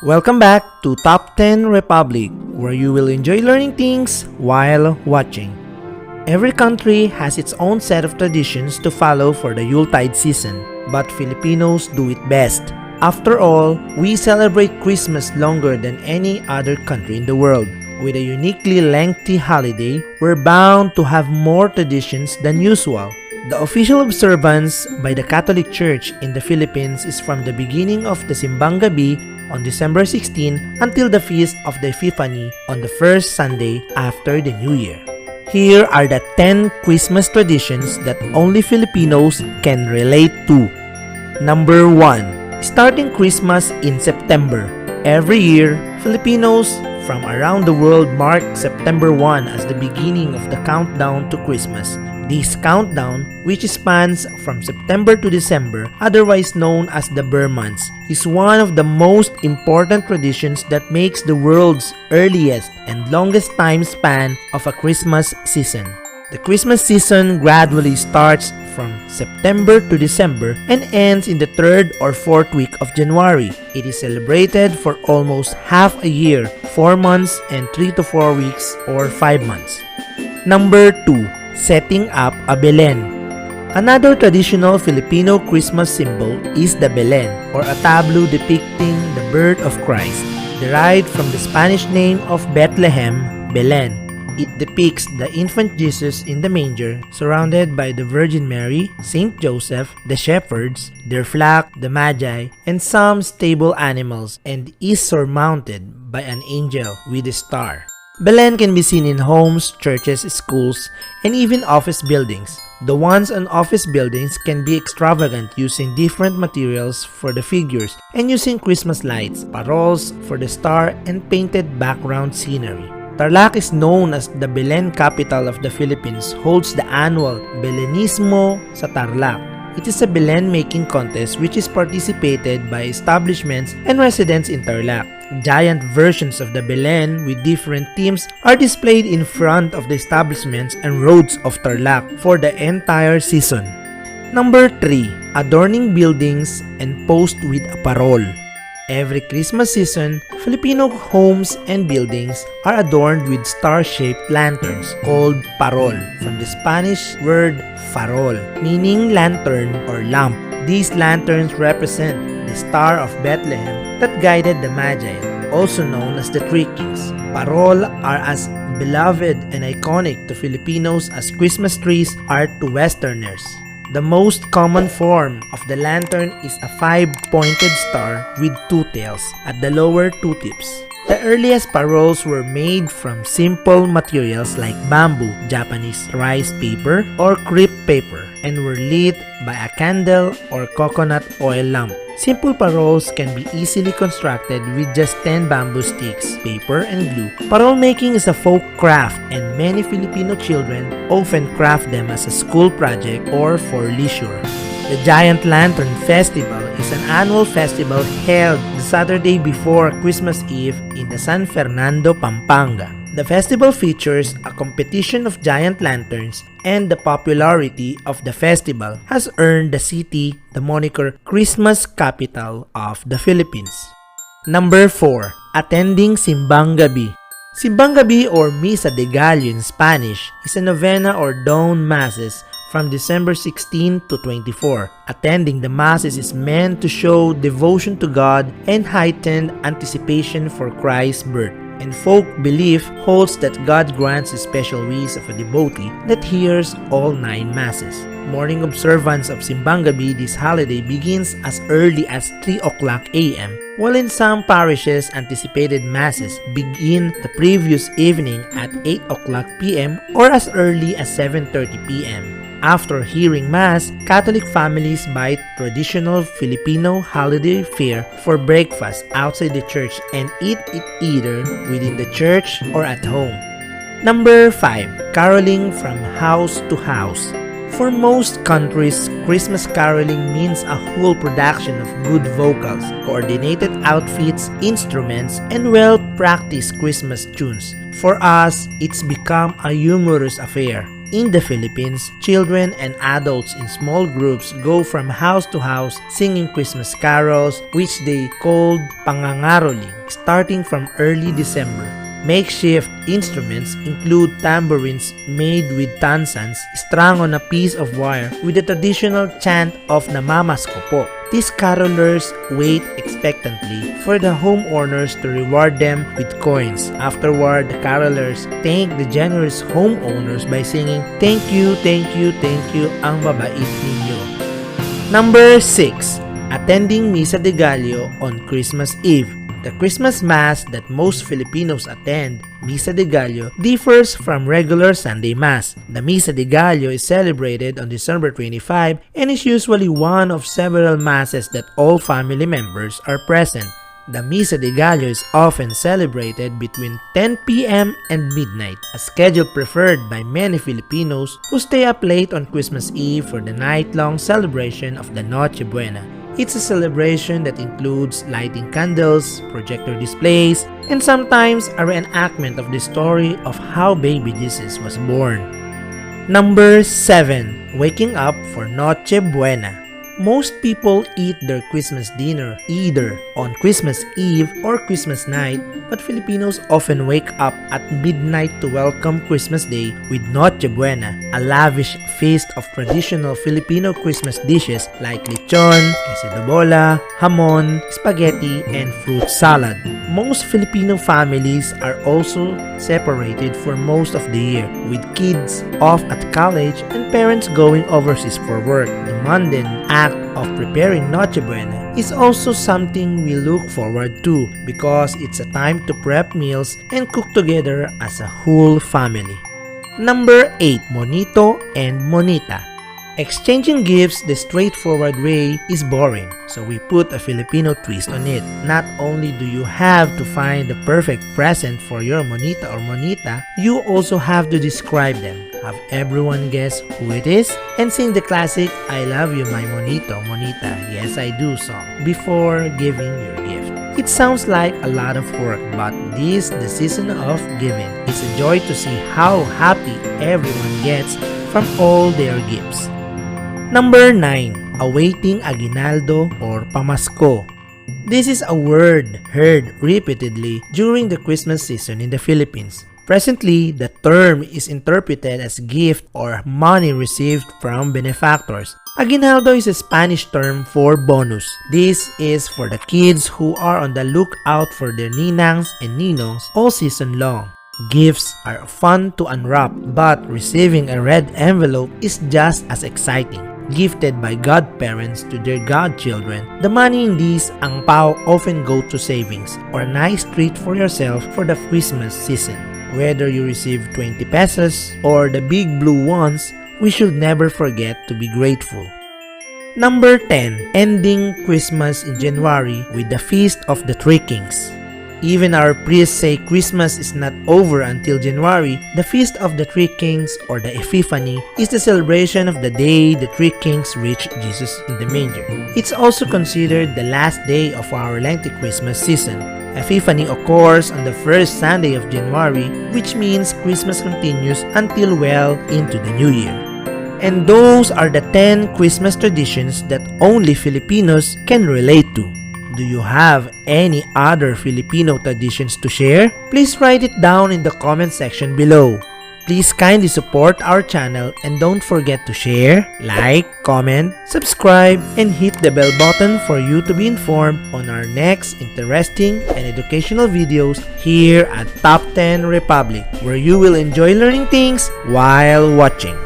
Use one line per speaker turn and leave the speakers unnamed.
Welcome back to Top 10 Republic, where you will enjoy learning things while watching. Every country has its own set of traditions to follow for the Yuletide season, but Filipinos do it best. After all, we celebrate Christmas longer than any other country in the world. With a uniquely lengthy holiday, we're bound to have more traditions than usual. The official observance by the Catholic Church in the Philippines is from the beginning of the Simbang Gabi on December 16 until the Feast of the Epiphany on the first Sunday after the New Year. Here are the 10 Christmas traditions that only Filipinos can relate to. Number 1. Starting Christmas in September. Every year, Filipinos from around the world mark September 1 as the beginning of the countdown to Christmas. This countdown, which spans from September to December, otherwise known as the Burr months, is one of the most important traditions that makes the world's earliest and longest time span of a Christmas season. The Christmas season gradually starts from September to December and ends in the 3rd or 4th week of January. It is celebrated for almost half a year, 4 months and 3 to 4 weeks or 5 months. Number 2. Setting up a Belen. Another traditional Filipino Christmas symbol is the Belen, or a tableau depicting the birth of Christ, derived from the Spanish name of Bethlehem, Belen. It depicts the infant Jesus in the manger, surrounded by the Virgin Mary, Saint Joseph, the shepherds, their flock, the Magi, and some stable animals, and is surmounted by an angel with a star. Belen can be seen in homes, churches, schools, and even office buildings. The ones on office buildings can be extravagant, using different materials for the figures and using Christmas lights, paroles for the star, and painted background scenery. Tarlac is known as the Belen capital of the Philippines, holds the annual Belenismo sa Tarlac. It is a Belen making contest which is participated by establishments and residents in Tarlac. Giant versions of the Belen with different themes are displayed in front of the establishments and roads of Tarlac for the entire season. Number 3. Adorning buildings and post with a parol. Every Christmas season, Filipino homes and buildings are adorned with star-shaped lanterns called parol, from the Spanish word farol, meaning lantern or lamp. These lanterns represent the Star of Bethlehem that guided the Magi, also known as the Three Kings. Parol are as beloved and iconic to Filipinos as Christmas trees are to Westerners. The most common form of the lantern is a 5-pointed star with 2 tails at the lower 2 tips. The earliest paroles were made from simple materials like bamboo, Japanese rice paper, or crepe paper, and were lit by a candle or coconut oil lamp. Simple paroles can be easily constructed with just 10 bamboo sticks, paper, and glue. Parole making is a folk craft, and many Filipino children often craft them as a school project or for leisure. The Giant Lantern Festival is an annual festival held the Saturday before Christmas Eve in the San Fernando, Pampanga. The festival features a competition of giant lanterns, and the popularity of the festival has earned the city the moniker Christmas Capital of the Philippines. Number 4. Attending Simbang Gabi. Simbang Gabi, or Misa de Gallo in Spanish, is a novena or dawn masses from December 16 to 24. Attending the masses is meant to show devotion to God and heightened anticipation for Christ's birth. And folk belief holds that God grants a special wish of a devotee that hears all 9 masses. Morning observance of Simbang Gabi this holiday begins as early as 3 o'clock a.m., while in some parishes anticipated masses begin the previous evening at 8 o'clock p.m. or as early as 7:30 p.m. After hearing Mass, Catholic families buy traditional Filipino holiday fare for breakfast outside the church and eat it either within the church or at home. Number 5. Caroling from house to house. For most countries, Christmas caroling means a whole production of good vocals, coordinated outfits, instruments, and well-practiced Christmas tunes. For us, it's become a humorous affair. In the Philippines, children and adults in small groups go from house to house singing Christmas carols, which they called pangangaroling, starting from early December. Makeshift instruments include tambourines made with tansans strung on a piece of wire with the traditional chant of namamasko po. These carolers wait expectantly for the homeowners to reward them with coins. Afterward, the carolers thank the generous homeowners by singing, "Thank you, thank you, thank you, ang babait ninyo." Number 6. Attending Misa de Gallo on Christmas Eve. The Christmas Mass that most Filipinos attend, Misa de Gallo, differs from regular Sunday Mass. The Misa de Gallo is celebrated on December 25 and is usually one of several masses that all family members are present. The Misa de Gallo is often celebrated between 10 p.m. and midnight, a schedule preferred by many Filipinos who stay up late on Christmas Eve for the night-long celebration of the Noche Buena. It's a celebration that includes lighting candles, projector displays, and sometimes a reenactment of the story of how baby Jesus was born. Number 7. Waking up for Noche Buena. Most people eat their Christmas dinner either on Christmas Eve or Christmas night, but Filipinos often wake up at midnight to welcome Christmas Day with Noche Buena, a lavish feast of traditional Filipino Christmas dishes like lechon, queso, hamon, spaghetti, and fruit salad. Most Filipino families are also separated for most of the year, with kids off at college and parents going overseas for work. The mundane act of preparing Noche Buena is also something we look forward to because it's a time to prep meals and cook together as a whole family. Number 8. Monito and Monita. Exchanging gifts the straightforward way is boring, so we put a Filipino twist on it. Not only do you have to find the perfect present for your Monita or Monita, you also have to describe them, have everyone guess who it is, and sing the classic "I love you my Monito, Monita, yes I do" song before giving your gift. It sounds like a lot of work, but this the season of giving. It's a joy to see how happy everyone gets from all their gifts. Number 9. Awaiting aguinaldo or pamasko. This is a word heard repeatedly during the Christmas season in the Philippines. Presently, the term is interpreted as gift or money received from benefactors. Aguinaldo is a Spanish term for bonus. This is for the kids who are on the lookout for their ninangs and ninongs all season long. Gifts are fun to unwrap, but receiving a red envelope is just as exciting. Gifted by godparents to their godchildren, the money in these ang pao often go to savings or a nice treat for yourself for the Christmas season. Whether you receive 20 pesos or the big blue ones, we should never forget to be grateful. Number 10. Ending Christmas in January with the Feast of the Three Kings. Even our priests say Christmas is not over until January. The Feast of the Three Kings or the Epiphany is the celebration of the day the three kings reached Jesus in the manger. It's also considered the last day of our lengthy Christmas season. Epiphany occurs on the first Sunday of January, which means Christmas continues until well into the new year. And those are the 10 Christmas traditions that only Filipinos can relate to. Do you have any other Filipino traditions to share? Please write it down in the comment section below. Please kindly support our channel and don't forget to share, like, comment, subscribe, and hit the bell button for you to be informed on our next interesting and educational videos here at Top 10 Republic, where you will enjoy learning things while watching.